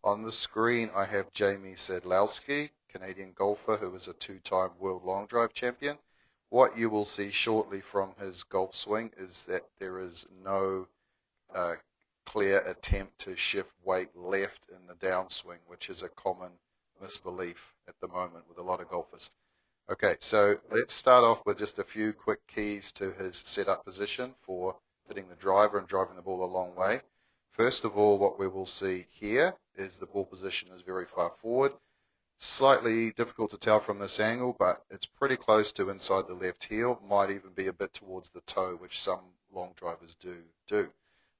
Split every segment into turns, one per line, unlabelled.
On the screen, I have Jamie Sadlowski, Canadian golfer who is a two-time world long drive champion. What you will see shortly from his golf swing is that there is no clear attempt to shift weight left in the downswing, which is a common misbelief at the moment with a lot of golfers. Okay, so let's start off with just a few quick keys to his setup position for hitting the driver and driving the ball a long way. First of all, what we will see here is the ball position is very far forward. Slightly difficult to tell from this angle, but it's pretty close to inside the left heel. Might even be a bit towards the toe, which some long drivers do.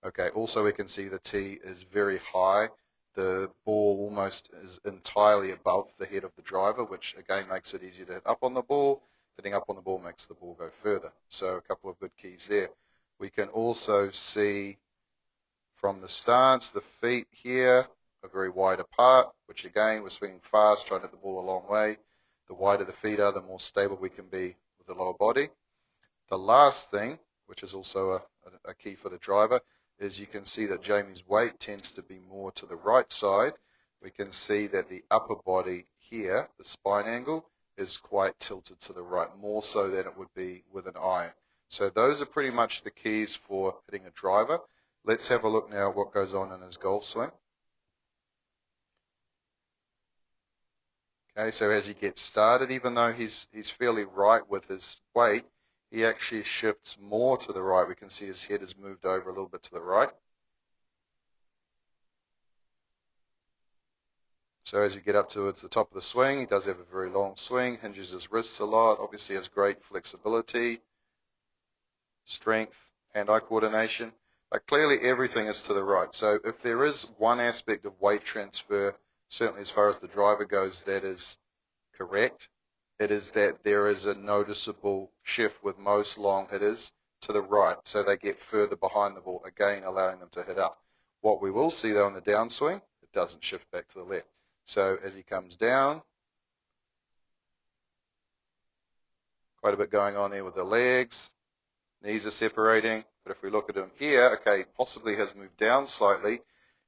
Okay, also we can see the tee is very high. The ball almost is entirely above the head of the driver, which again makes it easier to hit up on the ball. Hitting up on the ball makes the ball go further. So a couple of good keys there. We can also see from the stance, the feet here are very wide apart, which again, we're swinging fast, trying to hit the ball a long way. The wider the feet are, the more stable we can be with the lower body. The last thing, which is also a key for the driver, is you can see that Jamie's weight tends to be more to the right side. We can see that the upper body here, the spine angle, is quite tilted to the right, more so than it would be with an iron. So those are pretty much the keys for hitting a driver. Let's have a look now at what goes on in his golf swing. Okay, so as he gets started, even though he's fairly right with his weight, he actually shifts more to the right. We can see his head has moved over a little bit to the right. So as you get up towards the top of the swing, he does have a very long swing, hinges his wrists a lot, obviously has great flexibility, strength, hand-eye coordination. But clearly everything is to the right. So if there is one aspect of weight transfer, certainly as far as the driver goes, that is correct. It is that there is a noticeable shift with most long hitters to the right. So they get further behind the ball, again allowing them to hit up. What we will see though in the downswing, it doesn't shift back to the left. So as he comes down, quite a bit going on there with the legs. Knees are separating. But if we look at him here, okay, possibly has moved down slightly.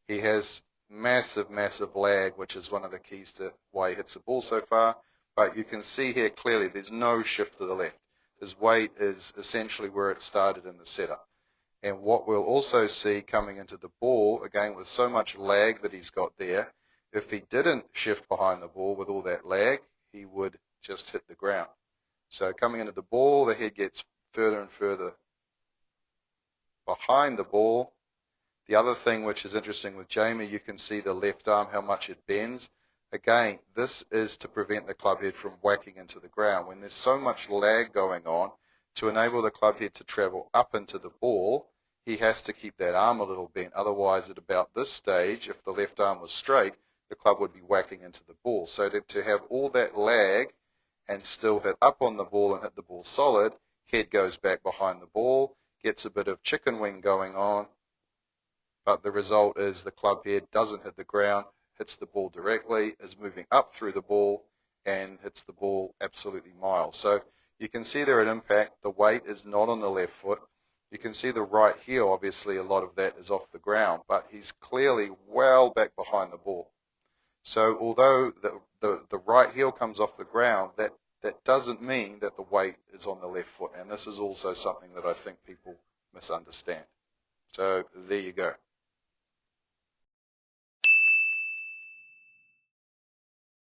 He has massive, massive lag, which is one of the keys to why he hits the ball so far. But you can see here clearly there's no shift to the left. His weight is essentially where it started in the setup. And what we'll also see coming into the ball, again with so much lag that he's got there, if he didn't shift behind the ball with all that lag, he would just hit the ground. So coming into the ball, the head gets further and further behind the ball. The other thing which is interesting with Jamie, you can see the left arm, how much it bends. Again, this is to prevent the club head from whacking into the ground. When there's so much lag going on, to enable the club head to travel up into the ball, he has to keep that arm a little bent. Otherwise, at about this stage, if the left arm was straight, the club would be whacking into the ball. So to have all that lag and still hit up on the ball and hit the ball solid, head goes back behind the ball, gets a bit of chicken wing going on, but the result is the club head doesn't hit the ground, hits the ball directly, is moving up through the ball, and hits the ball absolutely miles. So you can see there at impact, the weight is not on the left foot. You can see the right heel, obviously a lot of that is off the ground, but he's clearly well back behind the ball. So although the right heel comes off the ground, that doesn't mean that the weight is on the left foot. And this is also something that I think people misunderstand. So there you go.